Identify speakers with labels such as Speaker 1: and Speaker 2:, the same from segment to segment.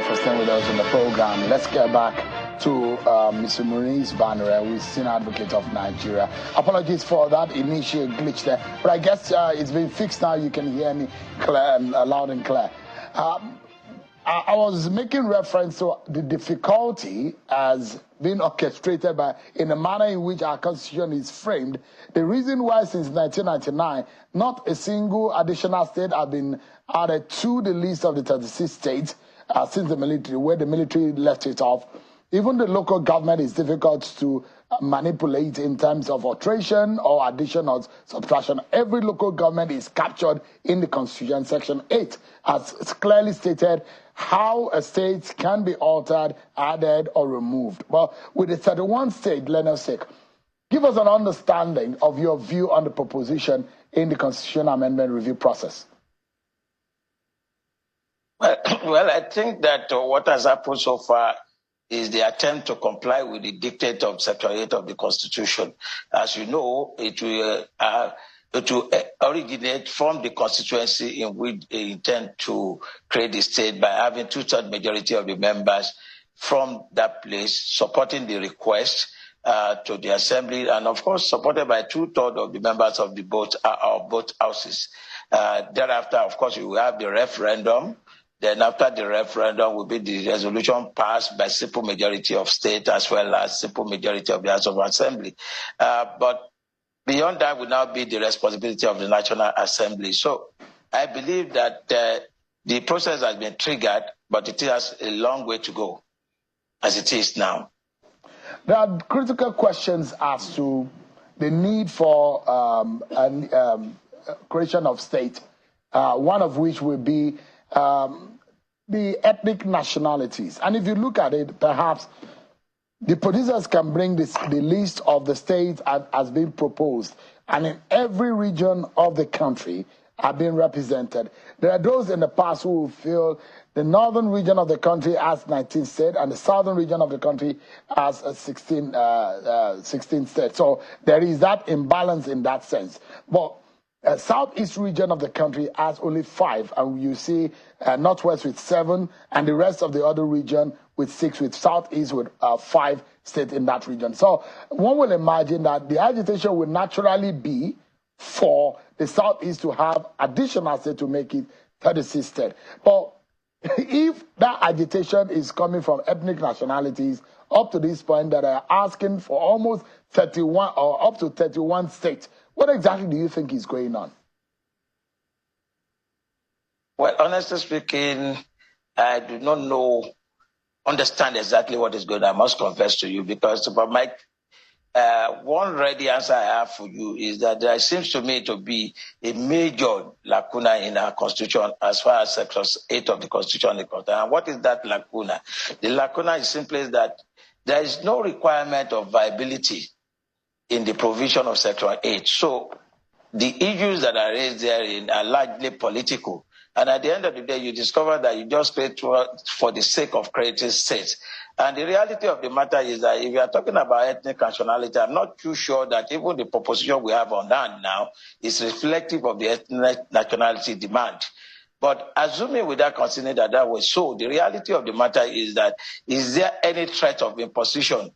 Speaker 1: for staying with us on the program. Let's get back to Mr. Muiz Banire, who is Senior Advocate of Nigeria. Apologies for that initial glitch there, but I guess it's been fixed now. You can hear me clear, loud and clear. I was making reference to the difficulty as being orchestrated by in the manner in which our constitution is framed. The reason why since 1999, not a single additional state has been added to the list of the 36 states since the military, where the military left it off. Even the local government is difficult to manipulate in terms of alteration or addition or subtraction. Every local government is captured in the Constitution, Section 8, as clearly stated how a state can be altered, added, or removed. Well, with the 31 state, Leonard Sake, give us an understanding of your view on the proposition in the Constitution Amendment review process.
Speaker 2: Well, I think that what has happened so far is the attempt to comply with the dictate of Section 8 of the Constitution. As you know, it will originate from the constituency in which they intend to create the state by having two-thirds majority of the members from that place supporting the request to the assembly, and of course supported by two-thirds of the members of the both houses. Thereafter, of course, you will have the referendum. Then after the referendum will be the resolution passed by simple majority of state as well as simple majority of the House of Assembly. But beyond that will now be the responsibility of the National Assembly. So I believe that the process has been triggered, but it has a long way to go as it is now.
Speaker 1: There are critical questions as to the need for creation of state, one of which will be the ethnic nationalities. And if you look at it, perhaps the producers can bring the list of the states as being proposed, and in every region of the country are being represented. There are those in the past who feel the northern region of the country has 19 states and the southern region of the country has 16 states. So there is that imbalance in that sense. But southeast region of the country has only 5, and you see northwest with 7, and the rest of the other region with 6, with southeast with 5 states in that region. So one will imagine that the agitation will naturally be for the southeast to have additional states to make it 36 states. But if that agitation is coming from ethnic nationalities up to this point that are asking for almost 31 or up to 31 states, what exactly do you think is going on?
Speaker 2: Well, honestly speaking, I do not understand exactly what is going on. I must confess to you, because one ready answer I have for you is that there seems to me to be a major lacuna in our Constitution as far as Section 8 of the Constitution is concerned. And what is that lacuna? The lacuna is simply that there is no requirement of viability in the provision of Section 8. So the issues that are raised therein are largely political. And at the end of the day, you discover that you just create for the sake of creating states. And the reality of the matter is that if you are talking about ethnic nationality, I'm not too sure that even the proposition we have on hand now is reflective of the ethnic nationality demand. But assuming without considering that was so, the reality of the matter is that is there any threat of imposition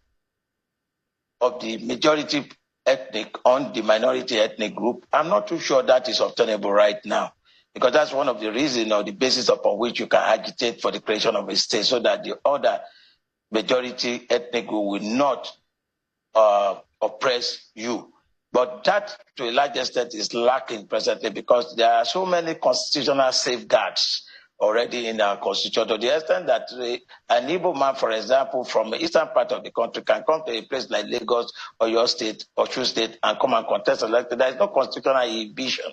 Speaker 2: of the majority ethnic on the minority ethnic group? I'm not too sure that is obtainable right now, because that's one of the reasons or the basis upon which you can agitate for the creation of a state, so that the other majority ethnic group will not oppress you. But that, to a large extent, is lacking presently, because there are so many constitutional safeguards already in our constitution, to the extent that an Igbo man, for example, from the eastern part of the country can come to a place like Lagos or your state or True State and come and contest elected. There is no constitutional inhibition.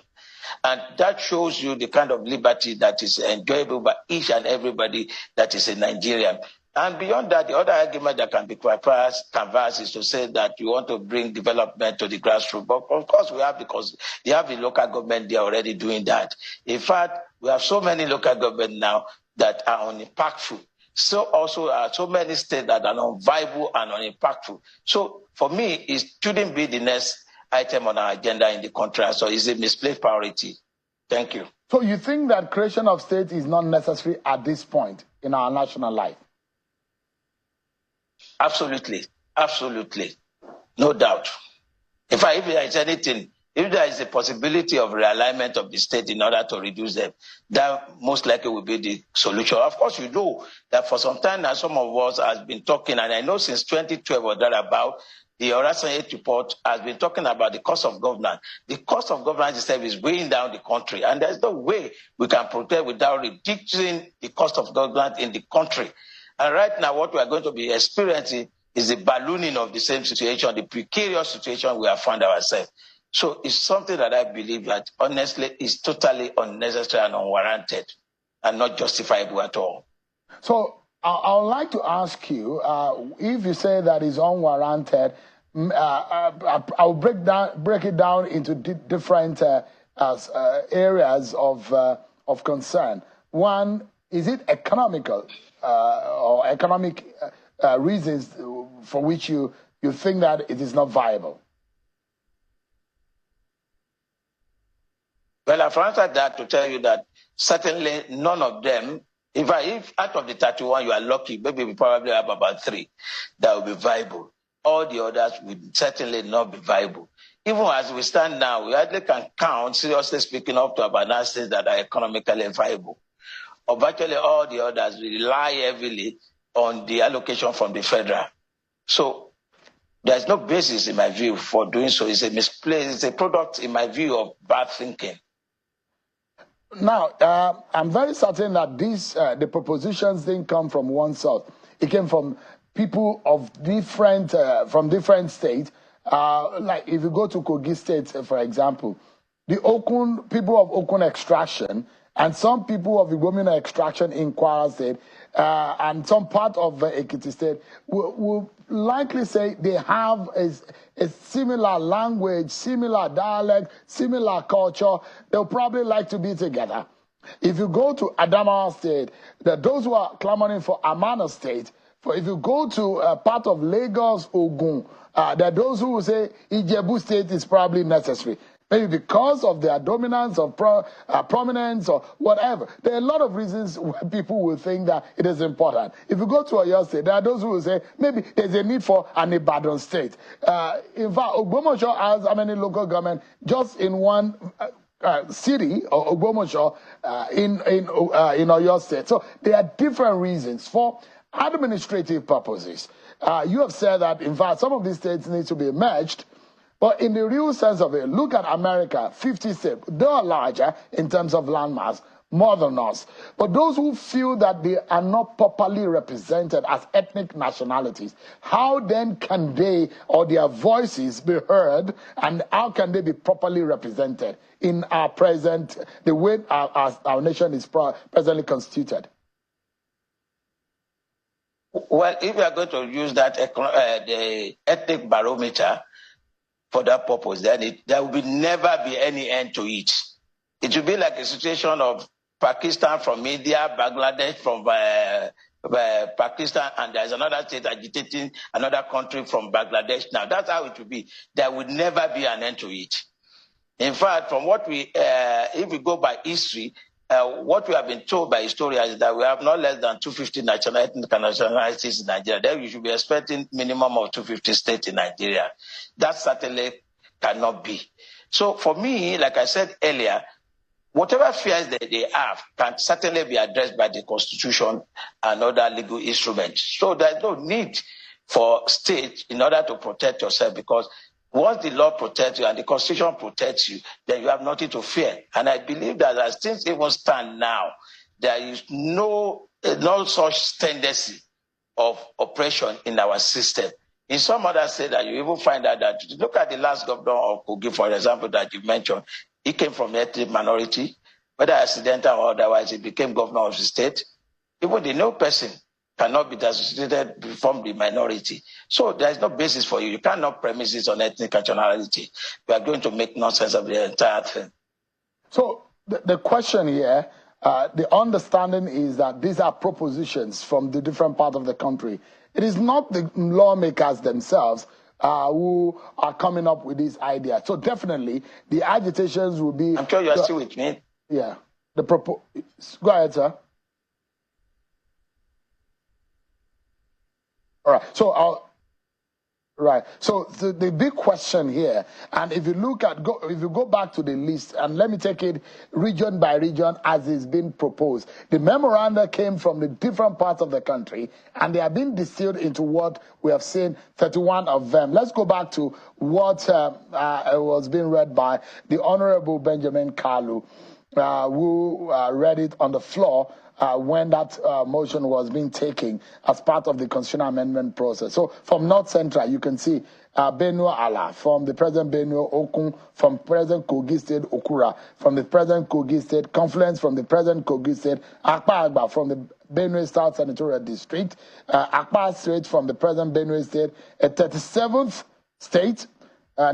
Speaker 2: And that shows you the kind of liberty that is enjoyable by each and everybody that is a Nigerian. And beyond that, the other argument that can be canvassed is to say that you want to bring development to the grassroots. But of course, we have the local government there already doing that. In fact, we have so many local government now that are unimpactful. So also so many states that are non-viable and unimpactful. So for me, it shouldn't be the next item on our agenda in the country. So it's a misplaced priority. Thank you.
Speaker 1: So you think that creation of states is not necessary at this point in our national life?
Speaker 2: Absolutely. Absolutely. No doubt. In fact, if there is anything, if there is a possibility of realignment of the state in order to reduce them, that most likely will be the solution. Of course, you know that for some time now, some of us has been talking, and I know since 2012 or thereabout, the Horizon 8 report has been talking about the cost of governance. The cost of governance itself is weighing down the country, and there's no way we can protect without reducing the cost of governance in the country. And right now, what we are going to be experiencing is the ballooning of the same situation, the precarious situation we have found ourselves. So it's something that I believe that honestly is totally unnecessary and unwarranted and not justifiable at all.
Speaker 1: So I would like to ask you, if you say that is unwarranted, I'll break it down into different areas of concern. One, is it economical or economic reasons for which you think that it is not viable?
Speaker 2: Well, I've answered that to tell you that certainly none of them, if out of the 31 you are lucky, maybe we probably have about 3 that will be viable. All the others will certainly not be viable. Even as we stand now, we hardly can count, seriously speaking, up to about 9 states that are economically viable. Or virtually all the others rely heavily on the allocation from the federal. So there's no basis, in my view, for doing so. It's a misplaced, it's a product, in my view, of bad thinking.
Speaker 1: Now, I'm very certain that the propositions didn't come from one source. It came from people of from different states. Like if you go to Kogi State, for example, the people of Okun extraction and some people of Igomina extraction in Kwara State and some part of Ekiti State will likely say they have a similar language, similar dialect, similar culture. They'll probably like to be together. If you go to Adamawa State, those who are clamoring for Amana State, if you go to part of Lagos, Ogun, there are those who will say Ijebu State is probably necessary. Maybe because of their dominance or prominence or whatever. There are a lot of reasons why people will think that it is important. If you go to Oyo State, there are those who will say maybe there's a need for an Ibadan State. In fact, Ogbomoso has how many local government just in one city, or Ogbomoso, in Oyo State. So there are different reasons for administrative purposes. You have said that, in fact, some of these states need to be merged. But in the real sense of it, look at America, 50 states. They are larger in terms of landmass, more than us. But those who feel that they are not properly represented as ethnic nationalities, how then can they or their voices be heard, and how can they be properly represented in our present, the way our nation is presently constituted?
Speaker 2: Well, if we are going to use that the ethnic barometer for that purpose, then there will never be any end to it. It will be like a situation of Pakistan from India, Bangladesh from Pakistan, and there's another state agitating another country from Bangladesh. Now, that's how it will be. There will never be an end to it. In fact, from what if we go by history, what we have been told by historians is that we have not less than 250 nationalities in Nigeria. Then you should be expecting minimum of 250 states in Nigeria. That certainly cannot be. So for me, like I said earlier, whatever fears that they have can certainly be addressed by the Constitution and other legal instruments. So there's no need for states in order to protect yourself, because once the law protects you and the Constitution protects you, then you have nothing to fear. And I believe that as things even stand now, there is no such tendency of oppression in our system. In some other states, that you even find out that, look at the last governor of Kogi, for example, that you mentioned. He came from the ethnic minority, whether accidental or otherwise, he became governor of the state. Even the new person cannot be associated from the minority. So there is no basis for you. You cannot premise it on ethnic nationality. We are going to make nonsense of the entire thing.
Speaker 1: So the question here, the understanding is that these are propositions from the different parts of the country. It is not the lawmakers themselves who are coming up with this idea. So definitely the agitations will be...
Speaker 2: I'm sure you are still with me.
Speaker 1: Yeah. Go ahead, sir. All right. Right. So the big question here, and if you look at if you go back to the list, and let me take it region by region as it's been proposed. The memoranda came from the different parts of the country, and they have been distilled into what we have seen, 31 of them. Let's go back to what was being read by the Honorable Benjamin Kalu, who read it on the floor when that motion was being taken as part of the constitutional amendment process. So from North Central, you can see Benue Ala, from the President Benue Okun, from President Kogi State Okura, from the President Kogi State Confluence, from the President Kogi State Akpa Agba, from the Benue South Senatorial District, Akpa State from the President Benue State, a 37th state,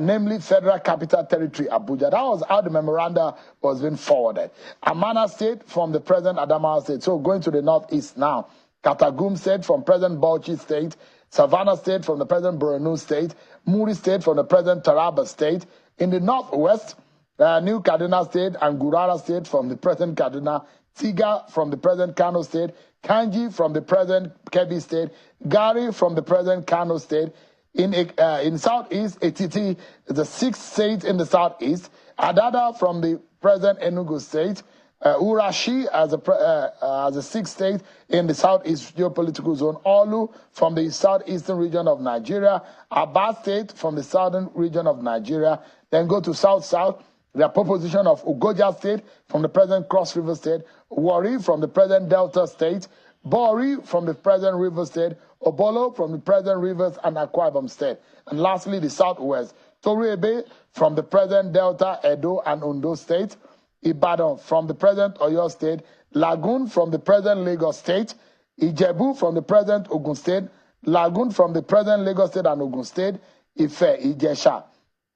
Speaker 1: namely Federal Capital Territory, Abuja. That was how the memoranda was being forwarded. Amana State from the President Adamawa State. So going to the northeast now. Katagum State from President Bauchi State. Savannah State from the President Borno State. Muri State from the President Taraba State. In the northwest, New Kaduna State and Gurara State from the President Kaduna. Tiga from the President Kano State. Kanji from the President Kebbi State. Gari from the President Kano State. In southeast, Etiti is the 6th state in the southeast. Adada from the present Enugu state. Urashi as a 6th state in the southeast geopolitical zone. Olu from the southeastern region of Nigeria. Aba State from the southern region of Nigeria. Then go to south-south. The proposition of Ugoja State from the present Cross River State. Warri from the present Delta State. Bori from the present River State. Obolo from the present Rivers and Akwa Ibom State. And lastly, the southwest. Torebe from the present Delta, Edo, and Ondo State. Ibadan from the present Oyo State. Lagoon from the present Lagos State. Ijebu from the present Ogun State. Lagoon from the present Lagos State and Ogun State. Ife, Ijesha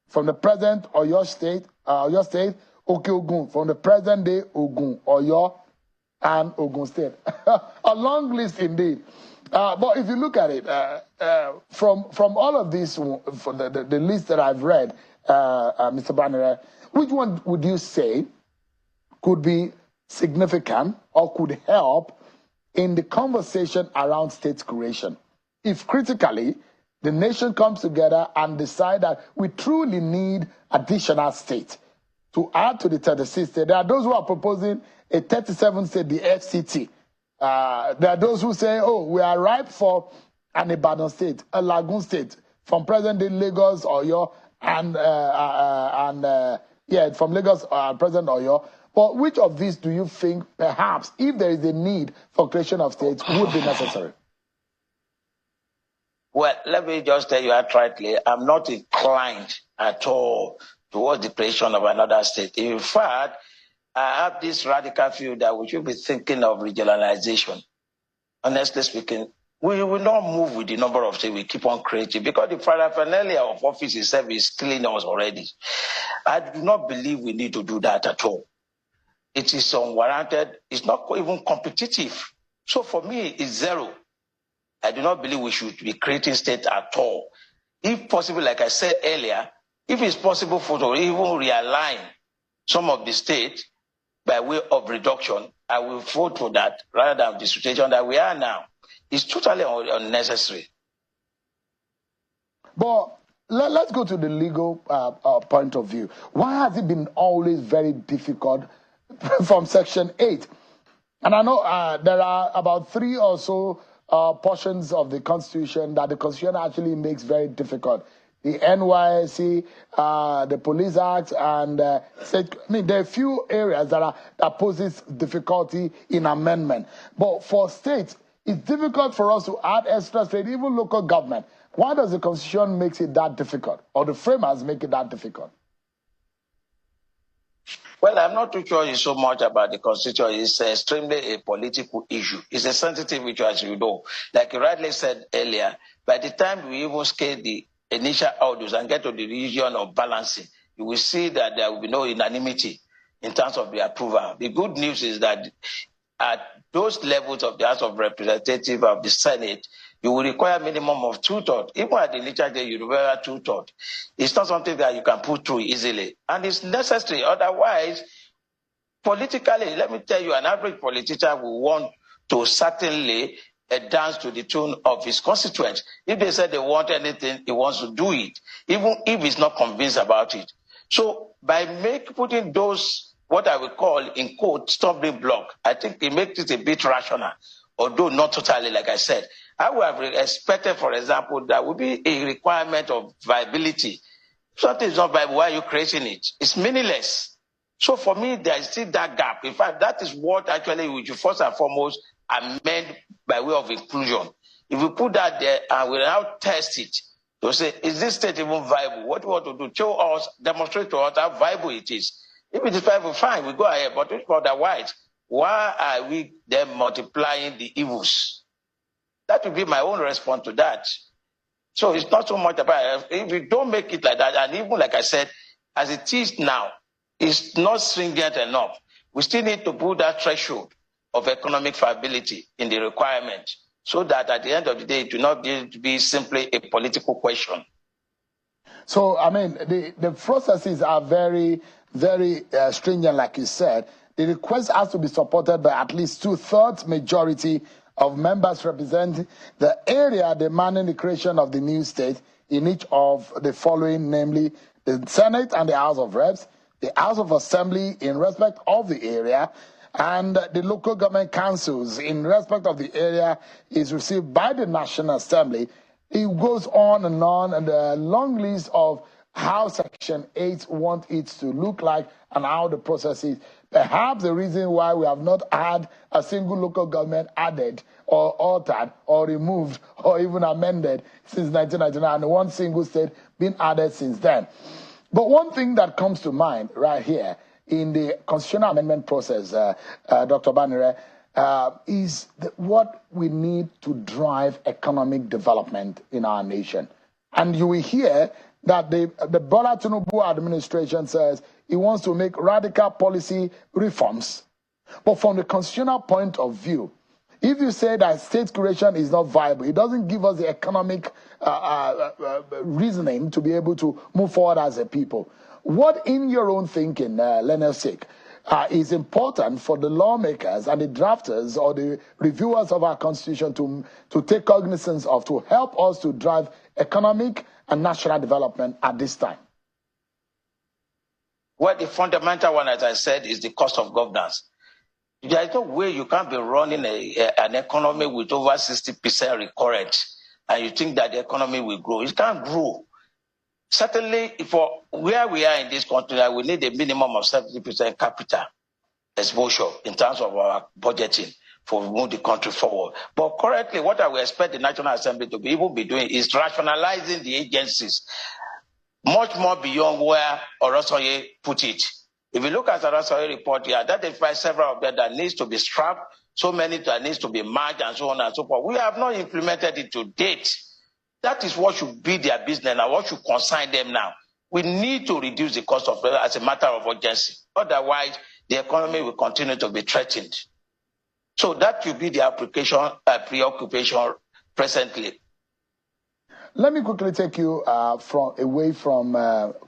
Speaker 1: from the present Oyo State. Okeogun from the present day Ogun, Oyo, and Ogun State. A long list indeed. But if you look at it, from all of these, for the list that I've read, Mr. Banire, which one would you say could be significant or could help in the conversation around state creation? If critically, the nation comes together and decide that we truly need additional states to add to the 36 states. There are those who are proposing a 37 state, the FCT. There are those who say, oh, we are ripe for an Ibadan state, a Lagoon state, from present-day Lagos, Oyo, and from Lagos, present Oyo. But which of these do you think, perhaps, if there is a need for creation of states, would be necessary?
Speaker 2: Well, let me just tell you outrightly, I'm not inclined at all towards the creation of another state. In fact, I have this radical view that we should be thinking of regionalization. Honestly speaking, we will not move with the number of states we keep on creating because the paraphernalia of office itself is killing us already. I do not believe we need to do that at all. It is unwarranted. It's not even competitive. So for me, it's zero. I do not believe we should be creating states at all. If possible, like I said earlier, if it's possible for to even realign some of the states by way of reduction, I will vote for that rather than the situation that we are now. It's totally unnecessary.
Speaker 1: But let's go to the legal point of view. Why has it been always very difficult from Section 8? And I know there are about 3 or so portions of the Constitution that the Constitution actually makes very difficult. The NYSC, the Police Act, and there are a few areas that poses difficulty in amendment. But for states, it's difficult for us to add extra state, even local government. Why does the Constitution make it that difficult, or the framers make it that difficult?
Speaker 2: Well, I'm not too sure it's so much about the Constitution. It's extremely a political issue. It's a sensitive issue, as you know. Like you rightly said earlier, by the time we even scale the initial audios and get to the region of balancing, you will see that there will be no unanimity in terms of the approval. The good news is that at those levels of the House of Representatives of the Senate, you will require a minimum of 2/3. Even at the legislature, you require 2/3. It's not something that you can put through easily. And it's necessary. Otherwise, politically, let me tell you, an average politician will want to certainly dance to the tune of his constituents. If they say they want anything, he wants to do it, even if he's not convinced about it. So by putting those, what I would call, in quote, stumbling block, I think it makes it a bit rational, although not totally, like I said. I would have expected, for example, there would be a requirement of viability. If something is not viable, why are you creating it? It's meaningless. So for me, there is still that gap. In fact, that is what actually we should first and foremost amend by way of inclusion. If we put that there and we now test it, to say, is this state even viable? What do we want to do? Show us, demonstrate to us how viable it is. If it is viable, fine, we go ahead. But if otherwise, why are we then multiplying the evils? That would be my own response to that. So it's not so much about, if we don't make it like that, and even like I said, as it is now, it's not stringent enough. We still need to put that threshold of economic viability in the requirement, so that at the end of the day, it will not be simply a political question.
Speaker 1: So, I mean, the processes are very, very stringent, like you said. The request has to be supported by at least 2/3 majority of members representing the area demanding the creation of the new state in each of the following, namely the Senate and the House of Reps, the House of Assembly in respect of the area, and the local government councils in respect of the area is received by the National Assembly. It goes on, and a long list of how Section 8 wants it to look like and how the process is. Perhaps the reason why we have not had a single local government added or altered or removed or even amended since 1999, and one single state been added since then. But one thing that comes to mind right here in the constitutional amendment process, Dr. Banire, is what we need to drive economic development in our nation. And you will hear that the Bola Tinubu administration says it wants to make radical policy reforms. But from the constitutional point of view, if you say that state creation is not viable, it doesn't give us the economic reasoning to be able to move forward as a people. What, in your own thinking, Leonard Sik, is important for the lawmakers and the drafters or the reviewers of our constitution to take cognizance of, to help us to drive economic and national development at this time?
Speaker 2: Well, the fundamental one, as I said, is the cost of governance. There is no way you can't be running an economy with over 60% recurrent, and you think that the economy will grow. It can't grow. Certainly, for where we are in this country, we need a minimum of 70% capital exposure in terms of our budgeting for moving the country forward. But currently, what I would expect the National Assembly to be able to be doing is rationalizing the agencies much more beyond where Orosoye put it. If you look at the Orosoye report, he identified several of them that needs to be scrapped, so many that needs to be merged, and so on and so forth. We have not implemented it to date. That is what should be their business now, what should concern them now. We need to reduce the cost of labor as a matter of urgency. Otherwise, the economy will continue to be threatened. So that will be the preoccupation presently.
Speaker 1: Let me quickly take you away from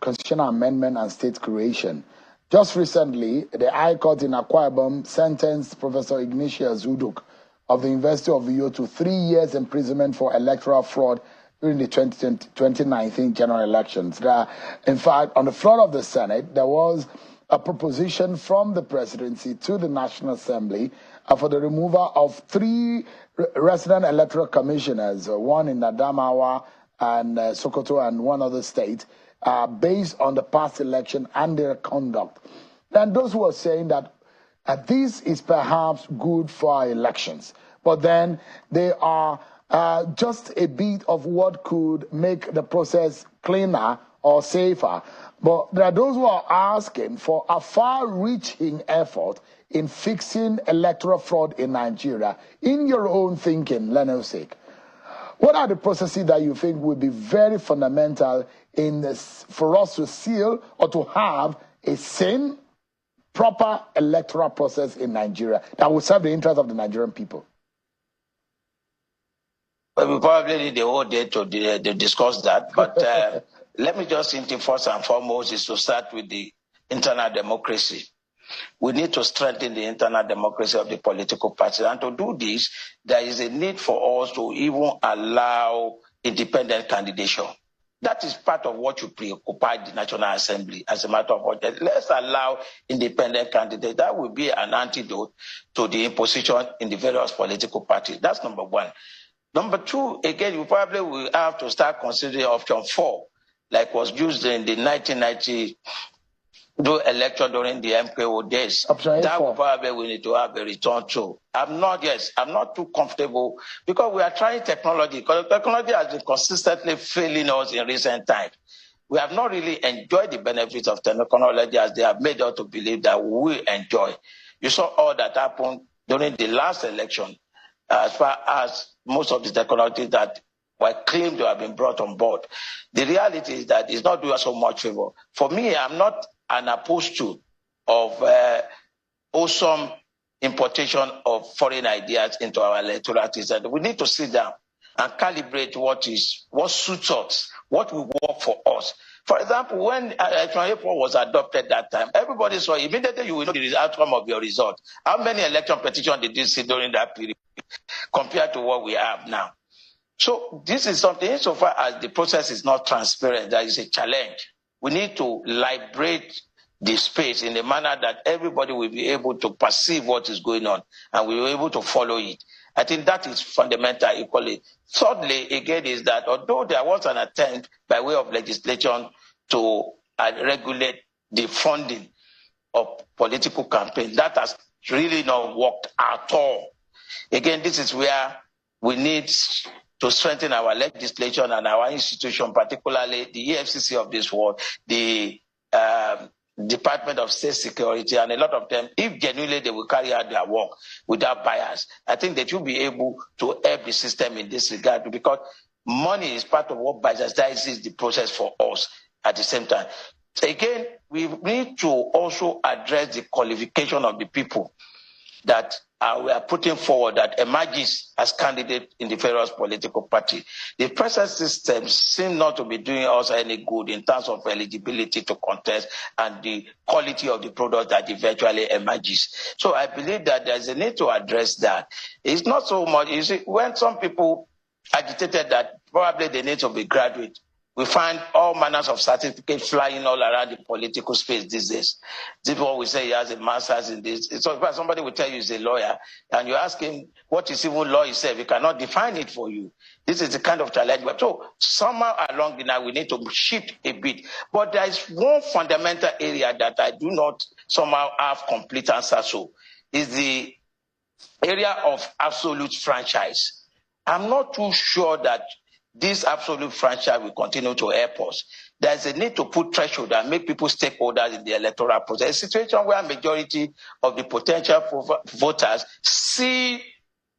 Speaker 1: constitutional amendment and state creation. Just recently, the High Court in Akwa Ibom sentenced Professor Ignatius Uduk of the University of Uyo to 3 years imprisonment for electoral fraud during the 2019 general elections. In fact, on the floor of the Senate, there was a proposition from the presidency to the National Assembly for the removal of 3 resident electoral commissioners, one in Adamawa and Sokoto and one other state, based on the past election and their conduct. And those who are saying that this is perhaps good for our elections, but then they are just a bit of what could make the process cleaner or safer. But there are those who are asking for a far-reaching effort in fixing electoral fraud in Nigeria. In your own thinking, Leonard Sik, what are the processes that you think would be very fundamental in this, for us to seal or to have a sane, proper electoral process in Nigeria that will serve the interests of the Nigerian people?
Speaker 2: Well, we probably need the whole day to discuss that, but let me just think first and foremost is to start with the internal democracy. we need to strengthen the internal democracy of the political parties. And to do this, there is a need for us to even allow independent candidature. That is part of what you preoccupy the National Assembly as a matter of fact. Let's allow independent candidates. That will be an antidote to the imposition in the various political parties. That's number one. Number two, again, you probably will have to start considering option 4, like was used in the 1990 election during the MKO days. That will probably we need to have a return to. I'm not too comfortable because we are trying technology. Because technology has been consistently failing us in recent times. We have not really enjoyed the benefits of technology as they have made us to believe that we will enjoy. You saw all that happened during the last election as far as most of the technology that were claimed to have been brought on board. The reality is that it's not doing us so much favor. For me, I'm not an apostle of awesome importation of foreign ideas into our electoral system. We need to sit down and calibrate what suits us, what will work for us. For example, when election April was adopted that time, everybody saw immediately you will know the outcome of your result. How many election petitions did you see during that period compared to what we have now? So this is something, insofar as the process is not transparent, there is a challenge. We need to liberate the space in a manner that everybody will be able to perceive what is going on and we will be able to follow it. I think that is fundamental equally. Thirdly, again, is that although there was an attempt by way of legislation to regulate the funding of political campaigns, that has really not worked at all. Again, this is where we need to strengthen our legislation and our institution, particularly the EFCC of this world, the Department of State Security, and a lot of them, if genuinely they will carry out their work without bias, I think that you'll be able to help the system in this regard, because money is part of what biases the process for us at the same time. Again, we need to also address the qualification of the people that we are putting forward that emerges as candidate in the various political party. The present system seems not to be doing us any good in terms of eligibility to contest and the quality of the product that eventually emerges. So I believe that there's a need to address that. It's not so much, you see, when some people agitated that probably they need to be graduate, we find all manners of certificates flying all around the political space these days. This is what we say he has a master's in this. So if somebody will tell you he's a lawyer, and you ask him what is even law itself, he cannot define it for you. This is the kind of challenge. But so somehow along the line, we need to shift a bit. But there is one fundamental area that I do not somehow have complete answer to, is the area of absolute franchise. I'm not too sure that this absolute franchise will continue to help us. There's a need to put threshold and make people stakeholders in the electoral process. A situation where a majority of the potential voters see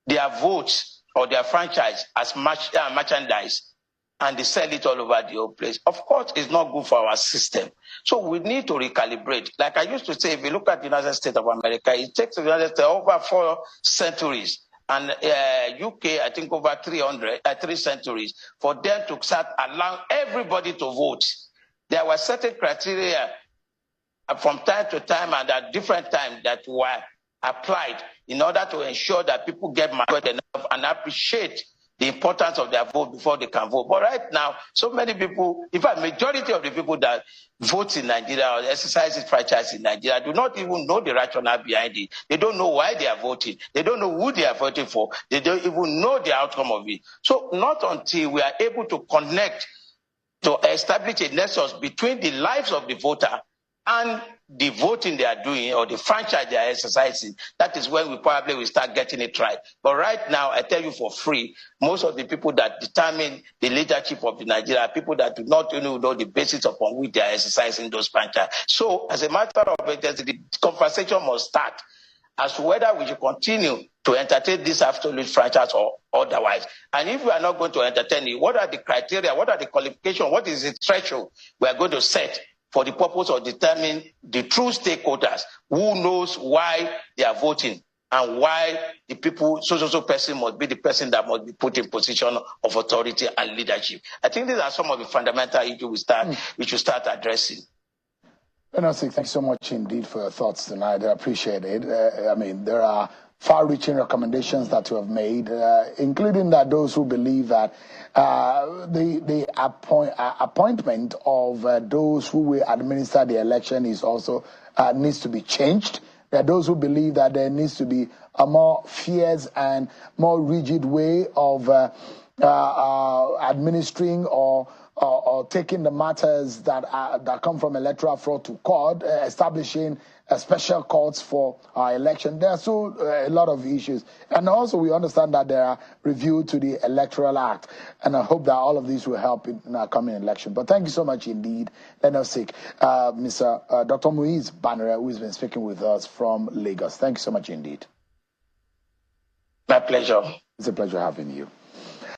Speaker 2: their votes or their franchise as merchandise and they sell it all over the whole place. Of course, it's not good for our system. So we need to recalibrate. Like I used to say, if you look at the United States of America, it takes the United States over 4 centuries. And UK, I think over 3 centuries, for them to start allowing everybody to vote. There were certain criteria from time to time and at different times that were applied in order to ensure that people get matured enough and appreciate the importance of their vote before they can vote. But right now, so many people, in fact, majority of the people that vote in Nigeria or exercise this franchise in Nigeria do not even know the rationale behind it. They don't know why they are voting. They don't know who they are voting for. They don't even know the outcome of it. So not until we are able to connect, to establish a nexus between the lives of the voter and the voting they are doing or the franchise they are exercising, that is when we probably will start getting it right. But right now, I tell you for free, most of the people that determine the leadership of the Nigeria are people that do not know the basis upon which they are exercising those franchise. So as a matter of fact, the conversation must start as to whether we should continue to entertain this absolute franchise or otherwise. And if we are not going to entertain it, what are the criteria, what are the qualifications, what is the threshold we are going to set for the purpose of determining the true stakeholders who knows why they are voting and why the people, so person must be the person that must be put in position of authority and leadership. I think these are some of the fundamental issues we should start addressing.
Speaker 1: Thank you so much indeed for your thoughts tonight. I appreciate it. There are far-reaching recommendations that you have made, including that those who believe that the appointment of those who will administer the election is also needs to be changed. There are those who believe that there needs to be a more fierce and more rigid way of administering or taking the matters that come from electoral fraud to court, establishing special courts for our election. There are still a lot of issues. And also we understand that there are reviews to the Electoral Act. And I hope that all of these will help in our coming election. But thank you so much indeed. Let us seek Mr. Dr. Muiz Banire, who has been speaking with us from Lagos. Thank you so much indeed.
Speaker 2: My pleasure.
Speaker 1: It's a pleasure having you.